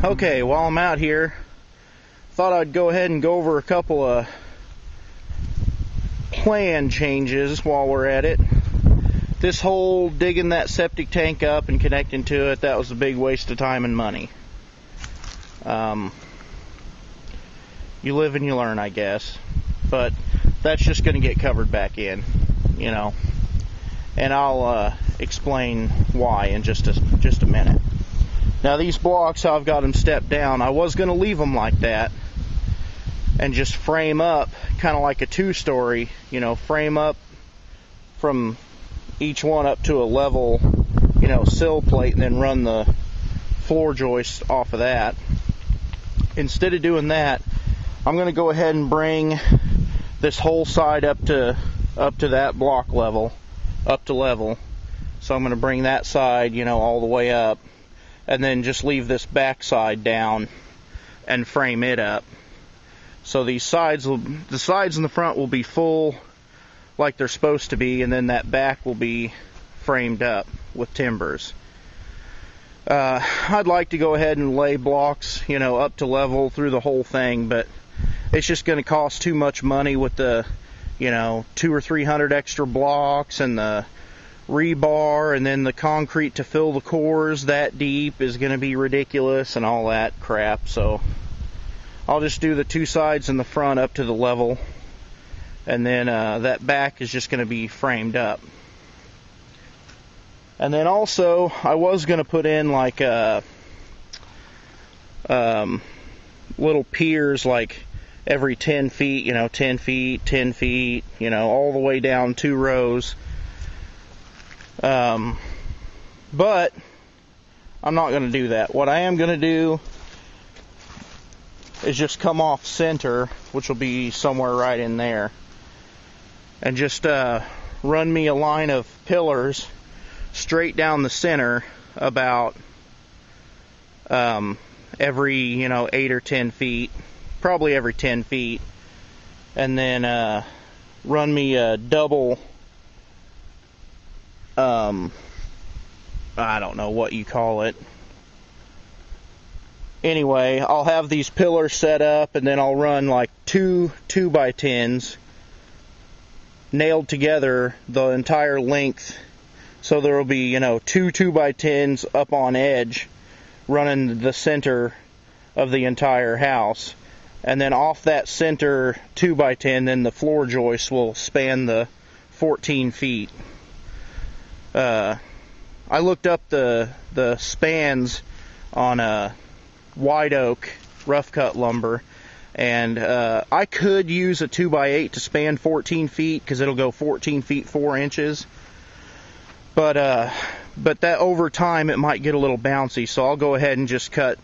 Okay, while I'm out here, thought I'd go ahead and go over a couple of plan changes while we're at it. This whole digging that septic tank up and connecting to it, that was a big waste of time and money. You live and you learn, I guess. But that's just going to get covered back in, you know. And I'll explain why in just a minute. Now these blocks, how I've got them stepped down, I was going to leave them like that and just frame up kind of like a two-story, you know, frame up from each one up to a level, you know, sill plate, and then run the floor joist off of that. Instead of doing that, I'm going to go ahead and bring this whole side up to that block level, up to level. So I'm going to bring that side, you know, all the way up, and then just leave this back side down and frame it up. So these sides the sides in the front will be full like they're supposed to be, and then that back will be framed up with timbers. I'd like to go ahead and lay blocks, you know, up to level through the whole thing, but it's just going to cost too much money with the, you know, 200 or 300 extra blocks and the rebar, and then the concrete to fill the cores that deep is going to be ridiculous and all that crap. So I'll just do the two sides in the front up to the level, and then that back is just going to be framed up. And then also I was going to put in like little piers, like every 10 feet, you know, 10 feet, 10 feet, you know, all the way down 2 rows. But I'm not going to do that. What I am going to do is just come off center, which will be somewhere right in there, and just run me a line of pillars straight down the center about every, you know, 8 or 10 feet, probably every 10 feet, and then run me a double, I don't know what you call it. Anyway, I'll have these pillars set up, and then I'll run like 2 2x10s nailed together the entire length. So there will be, you know, 2 2x10s up on edge running the center of the entire house. And then off that center 2x10, then the floor joist will span the 14 feet. I looked up the spans on white oak rough cut lumber, and I could use a 2x8 to span 14 feet because it'll go 14 feet 4 inches. But that over time it might get a little bouncy, so I'll go ahead and just cut,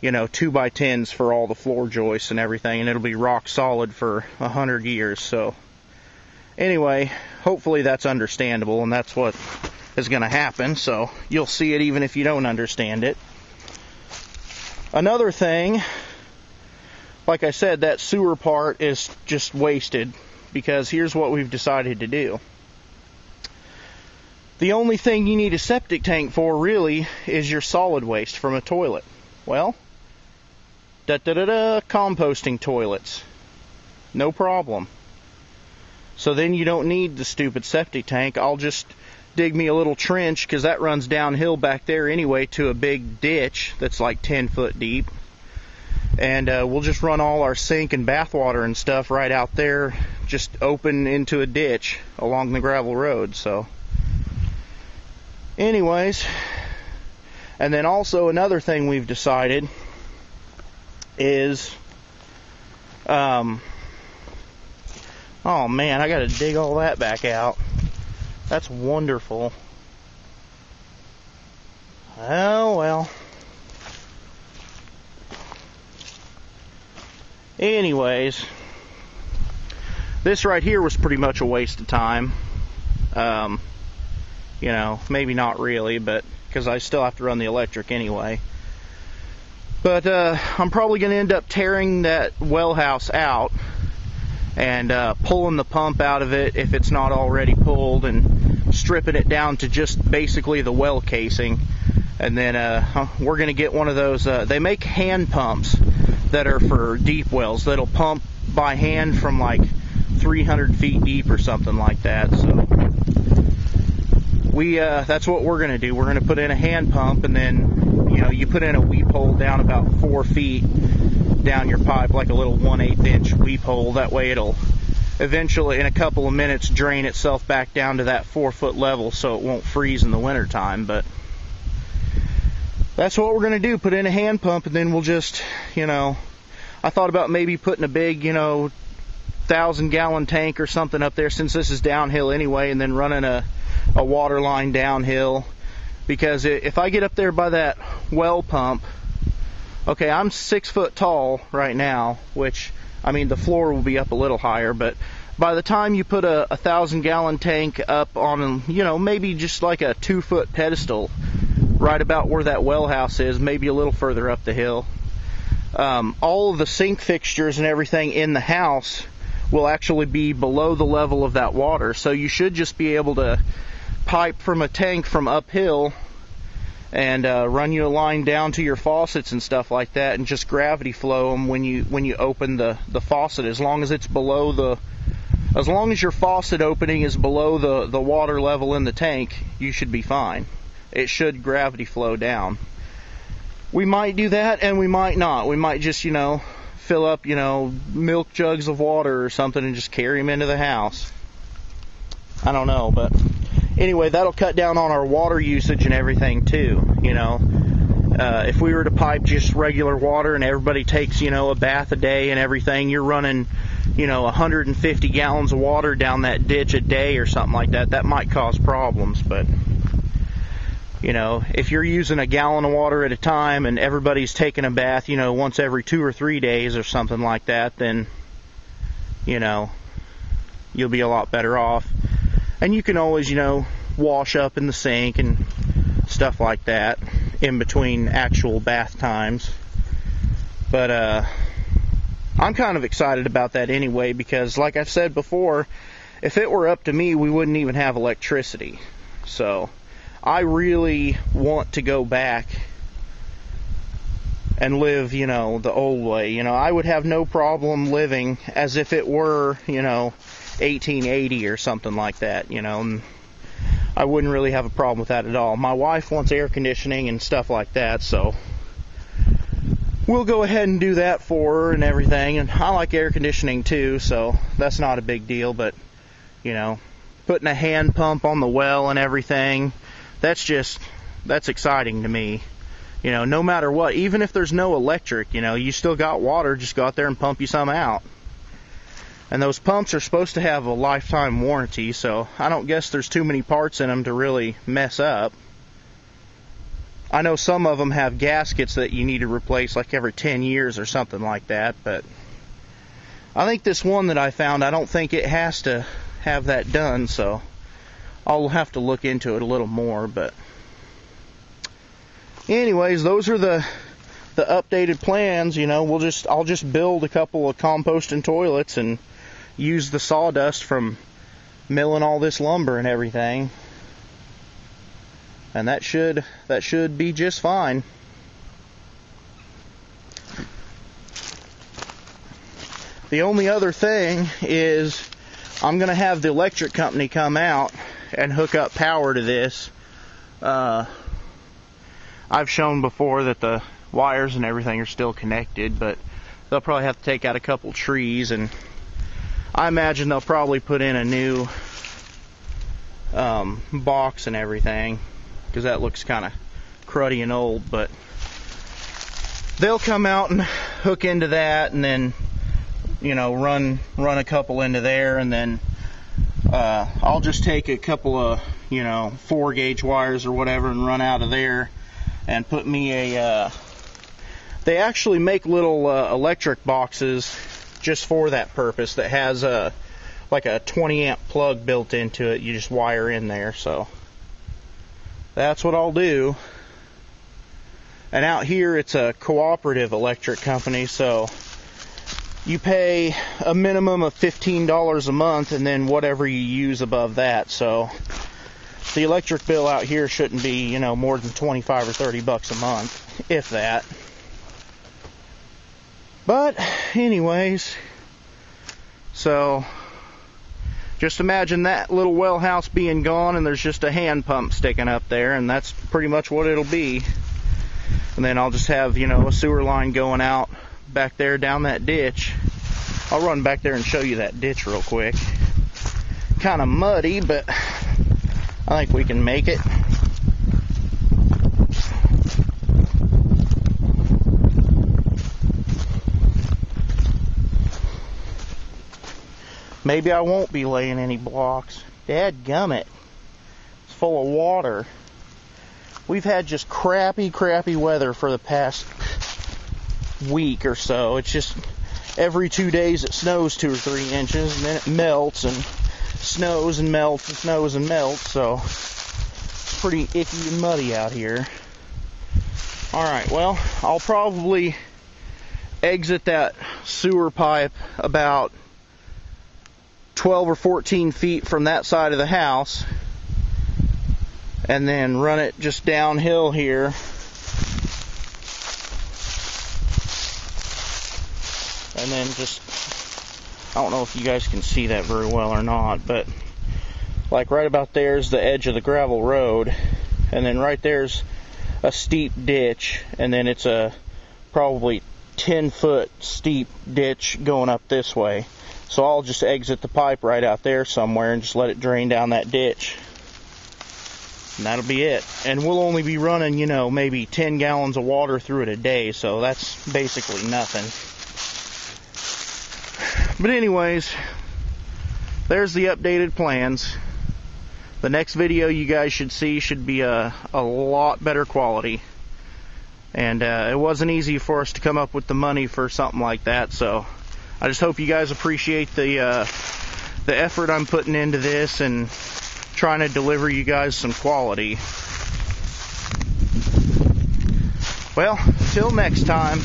you know, 2x10s for all the floor joists and everything, and it'll be rock solid for 100 years. So anyway, hopefully that's understandable, and that's what is going to happen, so you'll see it even if you don't understand it. Another thing, like I said, that sewer part is just wasted, because here's what we've decided to do. The only thing you need a septic tank for, really, is your solid waste from a toilet. Well, composting toilets. No problem. So then you don't need the stupid septic tank. I'll just dig me a little trench, because that runs downhill back there anyway to a big ditch that's like 10 foot deep. And we'll just run all our sink and bath water and stuff right out there, just open into a ditch along the gravel road. So anyways, and then also another thing we've decided is, oh man, I gotta dig all that back out. That's wonderful. Oh well. Anyways, this right here was pretty much a waste of time. You know, maybe not really, but because I still have to run the electric anyway. But I'm probably going to end up tearing that well house out and pulling the pump out of it if it's not already pulled, and stripping it down to just basically the well casing. And then we're going to get one of those, they make hand pumps that are for deep wells that'll pump by hand from like 300 feet deep or something like that. So that's what we're going to do. We're going to put in a hand pump, and then, you know, you put in a weep hole down about 4 feet down your pipe, like a little 1/8 inch weep hole. That way it'll eventually, in a couple of minutes, drain itself back down to that 4-foot level so it won't freeze in the wintertime. But that's what we're going to do, put in a hand pump, and then we'll just, you know, I thought about maybe putting a big, you know, 1,000-gallon tank or something up there, since this is downhill anyway, and then running a water line downhill. Because if I get up there by that well pump, okay, I'm 6 foot tall right now, which, I mean, the floor will be up a little higher, but by the time you put a 1,000-gallon tank up on, you know, maybe just like a 2-foot pedestal, right about where that well house is, maybe a little further up the hill, all of the sink fixtures and everything in the house will actually be below the level of that water. So you should just be able to pipe from a tank from uphill and run you a line down to your faucets and stuff like that, and just gravity flow them when you open the faucet. As long as it's below as long as your faucet opening is below the water level in the tank, you should be fine. It should gravity flow down. We might do that, and we might not. We might just, you know, fill up, you know, milk jugs of water or something and just carry them into the house. I don't know, but anyway, that'll cut down on our water usage and everything too, you know. If we were to pipe just regular water and everybody takes, you know, a bath a day and everything, you're running, you know, 150 gallons of water down that ditch a day or something like that. That might cause problems, but, you know, if you're using a gallon of water at a time and everybody's taking a bath, you know, once every 2 or 3 days or something like that, then, you know, you'll be a lot better off. And you can always, you know, wash up in the sink and stuff like that in between actual bath times. But I'm kind of excited about that anyway, because like I've said before, if it were up to me, we wouldn't even have electricity. So I really want to go back and live, you know, the old way. You know, I would have no problem living as if it were, you know, 1880 or something like that, you know, and I wouldn't really have a problem with that at all. My wife wants air conditioning and stuff like that, so we'll go ahead and do that for her and everything. And I like air conditioning too, so that's not a big deal. But, you know, putting a hand pump on the well and everything, that's exciting to me. You know, no matter what, even if there's no electric, you know, you still got water, just go out there and pump you some out. And those pumps are supposed to have a lifetime warranty, so I don't guess there's too many parts in them to really mess up. I know some of them have gaskets that you need to replace like every 10 years or something like that, but I think this one that I found, I don't think it has to have that done, so I'll have to look into it a little more. But anyways, those are the updated plans. You know, I'll just build a couple of composting toilets and use the sawdust from milling all this lumber and everything, and that should be just fine. The only other thing is I'm gonna have the electric company come out and hook up power to this. I've shown before that the wires and everything are still connected, but they'll probably have to take out a couple trees, and I imagine they'll probably put in a new box and everything, because that looks kind of cruddy and old. But they'll come out and hook into that, and then, you know, run a couple into there, and then I'll just take a couple of, you know, 4-gauge wires or whatever and run out of there and put me a they actually make little electric boxes just for that purpose that has like a 20 amp plug built into it. You just wire in there. So that's what I'll do. And out here it's a cooperative electric company, so you pay a minimum of $15 a month, and then whatever you use above that. So the electric bill out here shouldn't be, you know, more than 25 or 30 bucks a month, if that. But anyways, so just imagine that little well house being gone and there's just a hand pump sticking up there, and that's pretty much what it'll be. And then I'll just have, you know, a sewer line going out back there down that ditch. I'll run back there and show you that ditch real quick. Kind of muddy, but I think we can make it. Maybe I won't be laying any blocks. Dadgummit. It's full of water. We've had just crappy weather for the past week or so. It's just every 2 days it snows 2 or 3 inches, and then it melts and snows and melts and snows and melts. So it's pretty icky and muddy out here. Alright, well, I'll probably exit that sewer pipe about 12 or 14 feet from that side of the house, and then run it just downhill here, and then just, I don't know if you guys can see that very well or not, but like right about there's the edge of the gravel road, and then right there's a steep ditch, and then it's a probably 10-foot steep ditch going up this way. So I'll just exit the pipe right out there somewhere and just let it drain down that ditch. And that'll be it. And we'll only be running, you know, maybe 10 gallons of water through it a day, so that's basically nothing. But anyways, there's the updated plans. The next video you guys should see should be a lot better quality. And it wasn't easy for us to come up with the money for something like that, so I just hope you guys appreciate the effort I'm putting into this and trying to deliver you guys some quality. Well, till next time.